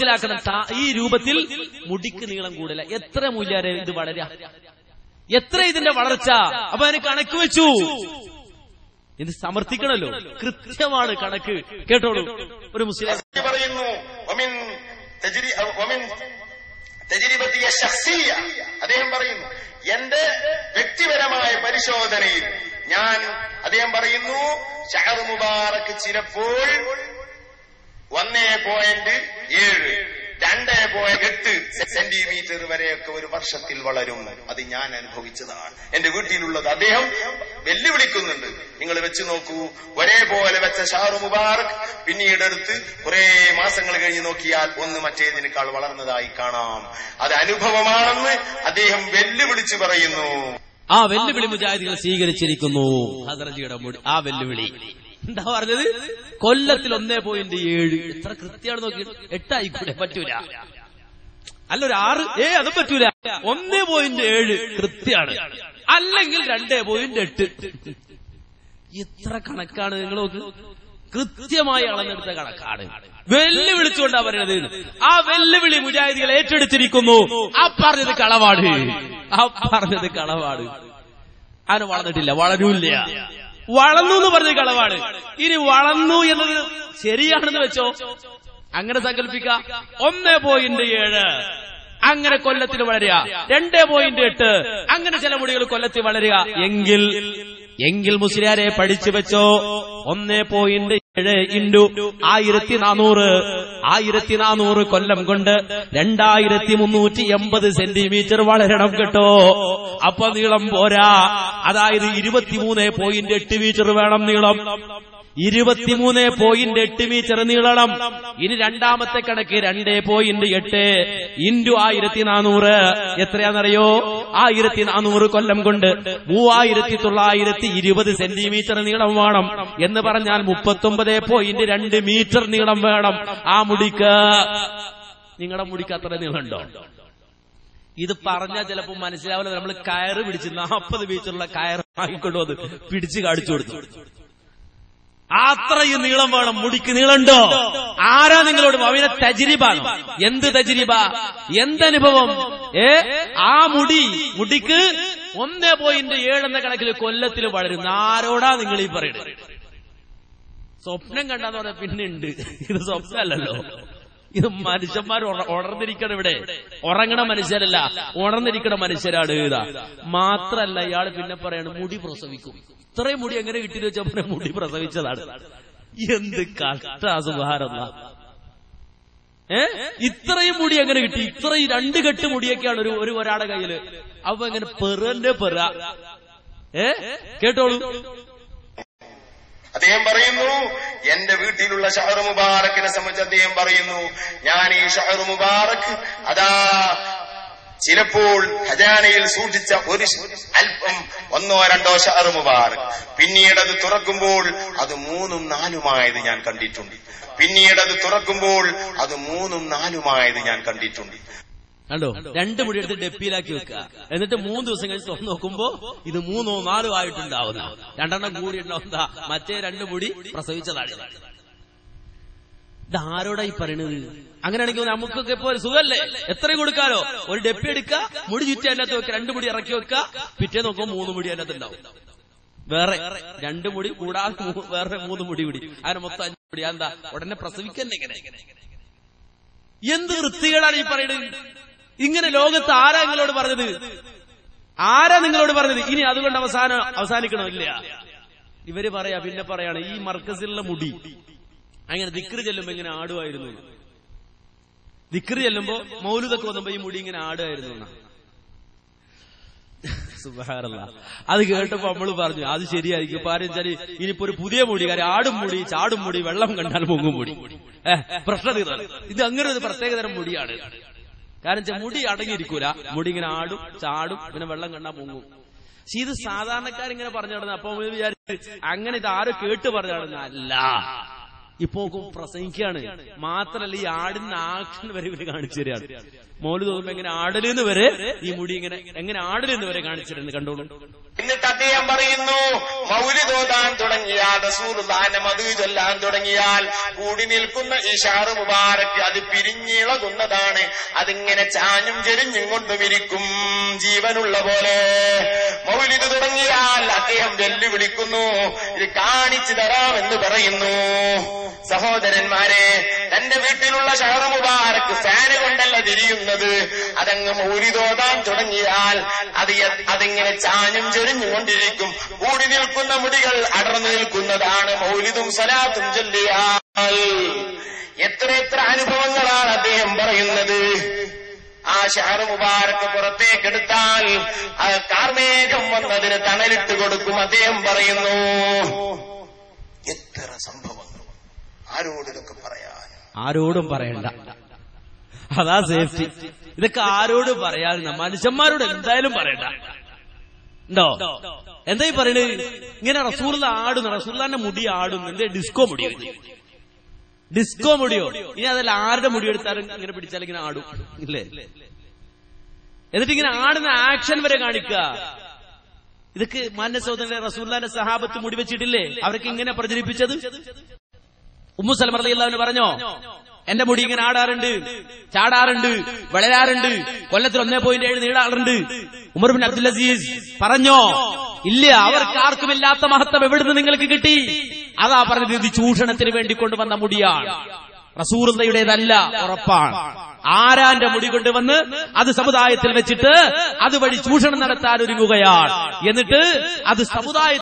മനസ്സിലാക്കണം, ഈ രൂപത്തിൽ മുടിക്ക് നീളം കൂടില്ല. എത്ര മൂല്യാരെ ഇത് വളരാ, എത്ര ഇതിന്റെ വളർച്ച. അപ്പൊ അതിന് കണക്ക് വെച്ചു. ഇത് സമർത്ഥിക്കണല്ലോ, കൃത്യമാണ് കണക്ക്. കേട്ടോളൂ, ഒരു മുസ്ലിം പറയുന്നു, അദ്ദേഹം പറയുന്നു, എന്റെ വ്യക്തിപരമായ പരിശോധനയിൽ അദ്ദേഹം പറയുന്നു, ഷഅർ മുബാറക് ചിലപ്പോൾ 1.7, 2.8 സെന്റിമീറ്റർ വരെയൊക്കെ ഒരു വർഷത്തിൽ വളരും. അത് ഞാൻ അനുഭവിച്ചതാണ്, എന്റെ വീട്ടിലുള്ളത്. അദ്ദേഹം വെല്ലുവിളിക്കുന്നുണ്ട്. നിങ്ങൾ വെച്ച് നോക്കൂ, ഒരേപോലെ വെച്ച ഷഅർ മുബാറക് പിന്നീട് എടുത്ത് കുറെ മാസങ്ങൾ കഴിഞ്ഞ് നോക്കിയാൽ ഒന്ന് മറ്റേതിനേക്കാൾ വളർന്നതായി കാണാം. അത് അനുഭവമാണെന്ന് അദ്ദേഹം വെല്ലുവിളിച്ച് പറയുന്നു. ആ വെല്ലുവിളി മുജാഹിദുകൾ സ്വീകരിച്ചിരിക്കുന്നു. ഹദ്റജിയുടെ ആ വെല്ലുവിളി എന്താ പറഞ്ഞത്? കൊല്ലത്തിൽ 1.7. എത്ര കൃത്യമാണ് നോക്കി. 8 ആയിക്കൂടെ? പറ്റൂല. അല്ല, ഒരു 6, അതും പറ്റൂല. 1.7 കൃത്യാണ്. അല്ലെങ്കിൽ 2.8. എത്ര കണക്കാണ് നിങ്ങൾ നോക്ക്. കൃത്യമായി അളന്നെടുത്ത കണക്കാണ്. വെല്ലുവിളിച്ചുകൊണ്ടാ പറയുന്നത്. ആ വെല്ലുവിളി മുജാഹിദികൾ ഏറ്റെടുത്തിരിക്കുന്നു. ആ പറഞ്ഞത് കളവാണ്, അതിന് വളർന്നിട്ടില്ല, വളരൂല്ല. വളർന്നു എന്ന് പറഞ്ഞത് കളവാണ്. ഇനി വളർന്നു എന്നത് ശരിയാണെന്ന് വെച്ചോ, അങ്ങനെ സങ്കല്പിക്കാം. 1.7 അങ്ങനെ കൊല്ലത്തിൽ വളരുക, 2.8 അങ്ങനെ ചില മുടികൾ കൊല്ലത്തിൽ വളരുക. എങ്കിൽ മുസ്ലിയാരെ പഠിച്ചു വെച്ചോ, 1.7 ഇൻറ്റു 1400 കൊല്ലം കൊണ്ട് 2380 സെന്റിമീറ്റർ വളരണം കേട്ടോ. അപ്പൊ നീളം പോരാ. അതായത് 23.8 മീറ്റർ വേണം നീളം. 23.8 മീറ്റർ നീളണം. ഇനി രണ്ടാമത്തെ കണക്ക് 2.8 ഇൻറ്റു 1400 എത്രയാണെന്നറിയോ? 1400 കൊല്ലം കൊണ്ട് 3920 സെന്റിമീറ്റർ നീളം വേണം. എന്ന് പറഞ്ഞാൽ 39.2 മീറ്റർ നീളം വേണം ആ മുടിക്ക്. നിങ്ങളുടെ മുടിക്ക് അത്ര നീളമുണ്ടോ? ഇത് പറഞ്ഞാൽ ചിലപ്പോൾ മനസ്സിലാവില്ല. നമ്മൾ കയറ് പിടിച്ച് 40 മീറ്ററുള്ള കയറ് വാങ്ങിക്കൊണ്ടുവന്ന് പിടിച്ച് കാണിച്ചു കൊടുത്തു. അത്രയും നീളം വേണം. മുടിക്ക് നീളമുണ്ടോ? ആരാ നിങ്ങളോട്? അവനെ തജ്രിബാണ്. എന്ത് തജ്രിബ, എന്തനുഭവം? ആ മുടിക്ക് 1.7 എന്ന കണക്കിൽ കൊല്ലത്തിൽ വളരും. ആരോടാ നിങ്ങൾ ഈ പറയുന്നത്? സ്വപ്നം കണ്ടാന്ന് പറഞ്ഞാൽ പിന്നെ ഉണ്ട്. ഇത് സ്വപ്നമല്ലല്ലോ, ഇത് മനുഷ്യന്മാർ ഉണർന്നിരിക്കണം. ഇവിടെ ഉറങ്ങണ മനുഷ്യരല്ല, ഉണർന്നിരിക്കണ മനുഷ്യരാണ്. ഇതാ മാത്രല്ല, ഇയാള് പിന്നെ പറയാണ് മുടി പ്രസവിക്കും. ഇത്രയും മുടി എങ്ങനെ കിട്ടിയെന്ന് വെച്ചാൽ മുടി പ്രസവിച്ചതാണ്. എന്ത് കഷ്ടാ സുബ്ഹാനല്ലാഹ്. ഇത്രയും മുടി എങ്ങനെ കിട്ടി? ഇത്രയും 2 കെട്ട് മുടിയൊക്കെയാണ് ഒരാളുടെ കയ്യില്. അപ്പൊ എങ്ങനെ പെറ കേട്ടോളൂ. അദ്ദേഹം പറയുന്നു, എന്റെ വീട്ടിലുള്ള ഷഅർ മുബാറക്കിനെ സംബന്ധിച്ച് അദ്ദേഹം പറയുന്നു, ഞാൻ ഈ ഷഅർ മുബാറക് ചിലപ്പോൾ ഖജാനയിൽ സൂക്ഷിച്ച ഒരു അല്പം 1-2 ഷഅർ മുബാറക് പിന്നീട് അത് തുറക്കുമ്പോൾ അത് 3ഉം 4ഉമായത് ഞാൻ കണ്ടിട്ടുണ്ട്. കണ്ടോ? 2 മുടി എടുത്ത് ഡെപ്പിയിലാക്കി വെക്കുക. എന്നിട്ട് 3 ദിവസം കഴിഞ്ഞ് തുറന്നു നോക്കുമ്പോ ഇത് 3ഓ 4ഓ ആയിട്ടുണ്ടാവുന്ന. 2 കൂടി ഉണ്ടാവുന്ന മറ്റേ 2 മുടി പ്രസവിച്ചതാണ്. ഇതാരോടാ ഈ പറയണത്? അങ്ങനെയാണെങ്കിൽ നമുക്കൊക്കെ ഇപ്പൊ സുഖല്ലേ? എത്രയും കൊടുക്കാലോ. ഒരു ഡെപ്പി എടുക്കുക, മുടി ചുറ്റി അതിനകത്ത് വെക്കുക, 2 മുടി ഇറക്കി വെക്കുക. പിറ്റേ നോക്കുമ്പോൾ 3 മുടി അതിനകത്ത് ഉണ്ടാവും. വേറെ 2 മുടി കൂടാതെ വേറെ 3 മുടി കൂടി, അങ്ങനെ മൊത്തം 5 മുടി. എന്താ ഉടനെ പ്രസവിക്കന്നെ? എന്ത് വൃത്തികേടാണ് ഈ പറയുന്നത്? ഇങ്ങനെ ലോകത്ത് ആരാ നിങ്ങളോട് പറഞ്ഞത്? ഇനി അതുകൊണ്ട് അവസാനിക്കണമില്ല. ഇവര് പറയാ, പിന്നെ പറയാണ് ഈ മർക്കസിലുള്ള മുടി അങ്ങനെ ദിക്റ് ചെല്ലുമ്പോ ഇങ്ങനെ ആടുമായിരുന്നു. ദിക്റ് ചെല്ലുമ്പോ മൗലൂദൊക്കെ വന്നപ്പോ ഈ മുടി ഇങ്ങനെ ആടുമായിരുന്നു. സുബ്ഹാനല്ലാഹ്. അത് കേട്ടപ്പോ നമ്മള് പറഞ്ഞു അത് ശരിയായിരിക്കും. പാരഞ്ചാല് ഇനിയിപ്പോ ഒരു പുതിയ മുടി, കാര്യം ആടും മുടി, ചാടും മുടി, വെള്ളം കണ്ടാൽ മുങ്ങും മുടി. പ്രശ്നം ഇതാണ്. ഇത് അങ്ങനെ ഒരു പ്രത്യേകതരം മുടിയാണ്. കാരണം മുടി അടങ്ങിയിരിക്കൂല. മുടി ഇങ്ങനെ ആടും ചാടും, പിന്നെ വെള്ളം കണ്ടാൽ മുങ്ങും. പക്ഷെ ഇത് സാധാരണക്കാരിങ്ങനെ പറഞ്ഞു നടന്നത്. അപ്പൊ വിചാരിച്ച് അങ്ങനെ ഇത് ആരും കേട്ട് പറഞ്ഞു നടന്ന അല്ല. ഇപ്പൊ പ്രസംഗിക്കുകയാണ്. മാത്രല്ല ഈ ആടിന് ആക്ഷൻ വരെ ഇവര് കാണിച്ചു തരാണ്. മൗലൂദ് തോന്നുമ്പോ എങ്ങനെ ആടലെന്ന് വരെ, ഈ മുടി ഇങ്ങനെ എങ്ങനെ ആടലെന്ന് വരെ കാണിച്ചിട്ടുണ്ട്. കണ്ടോളൂ. എന്നിട്ട് അദ്ദേഹം പറയുന്നു, മൗലിദ് ഓതാൻ തുടങ്ങിയാൽ, റസൂലുള്ളാഹിന്റെ മദ്ഹ് ചൊല്ലാൻ തുടങ്ങിയാൽ കൂടി നിൽക്കുന്ന ഈ ഷഅർ മുബാറക് അത് പിരിഞ്ഞിളം നൽകുന്നതാണ്. അതിങ്ങനെ ചാഞ്ഞും ചെരിഞ്ഞും കൊണ്ടുമിരിക്കും, ജീവനുള്ള പോലെ. മൗലിദ് തുടങ്ങിയാൽ അദ്ദേഹം വെല്ലുവിളിക്കുന്നു, ഇത് കാണിച്ചു തരാമെന്ന് പറയുന്നു. സഹോദരന്മാരെ, തന്റെ വീട്ടിലുള്ള ഷഹർ മുബാറക്ക് ഫാന് കൊണ്ടല്ല തിരിയുന്നത്. അതങ്ങ് മൗലിദോതാൻ തുടങ്ങിയാൽ അതിങ്ങനെ ചാഞ്ഞും ചെരിഞ്ഞും കൊണ്ടിരിക്കും. കൂടി നിൽക്കുന്ന മുടികൾ അടർന്നു നിൽക്കുന്നതാണ് മൗലിദും സലാത്തും ചൊല്ലിയാൽ. എത്ര അനുഭവങ്ങളാണ് അദ്ദേഹം പറയുന്നത്. ആ ഷഹർ മുബാറക്ക് പുറത്തേക്കെടുത്താൽ കാർമേഘം വന്നതിന് തണലിട്ട് കൊടുക്കും. അദ്ദേഹം പറയുന്നു, എത്ര സംഭവങ്ങൾ. ആരോടിതൊക്കെ പറയാൻ? ആരോടും പറയണ്ട, അതാ സേഫ്റ്റി. ഇതൊക്കെ ആരോടും പറയാറില്ല, മനുഷ്യന്മാരോട് എന്തായാലും പറയണ്ട. ഉണ്ടോ? എന്തായി പറയണത്? ഇങ്ങനെ റസൂലുള്ള ആടുന്നു, റസൂലുള്ളാന്റെ മുടി ആടുന്നു. എന്തേ ഡിസ്കോ മുടിയോ? ഡിസ്കോ മുടിയോ? ഇനി അതല്ല, ആരുടെ മുടി എടുത്താലും ഇങ്ങനെ പിടിച്ചാൽ ഇങ്ങനെ ആടും, ഇല്ലേ? എന്നിട്ട് ഇങ്ങനെ ആടുന്ന ആക്ഷൻ വരെ കാണിക്കുക. ഇതൊക്കെ മാന്യ സഹോദരനെ, റസൂലുള്ളാന്റെ സഹാബത്ത് മുടി വെച്ചിട്ടില്ലേ? അവർക്ക് ഇങ്ങനെ പ്രചരിപ്പിച്ചത്. ഉമ്മു സലമ റളിയല്ലാഹു അൻഹ പറഞ്ഞോ, എന്റെ മുടി ഇങ്ങനെ ആടാറുണ്ട്, ചാടാറുണ്ട്, വളരാറുണ്ട്, കൊല്ലത്തിൽ 1.7 നീളാറുണ്ട്. ഉമർ ബിൻ അബ്ദുൽ അസീസ് പറഞ്ഞോ, ഇല്ല, അവർക്ക് ആർക്കുമില്ലാത്ത മഹത്വം എവിടുന്ന് നിങ്ങൾക്ക് കിട്ടി? അതാ പറഞ്ഞത്, ഇത് ചൂഷണത്തിന് വേണ്ടി കൊണ്ടുവന്ന മുടിയാണ്, റസൂലുള്ളയുടേതല്ല, ഉറപ്പാണ്. ആരാന്റെ മുടി കൊണ്ടുവന്ന് അത് സമുദായത്തിൽ വെച്ചിട്ട് അതുവഴി ചൂഷണം നടത്താൻ ഒരുങ്ങുകയാണ്. എന്നിട്ട് അത് സമുദായ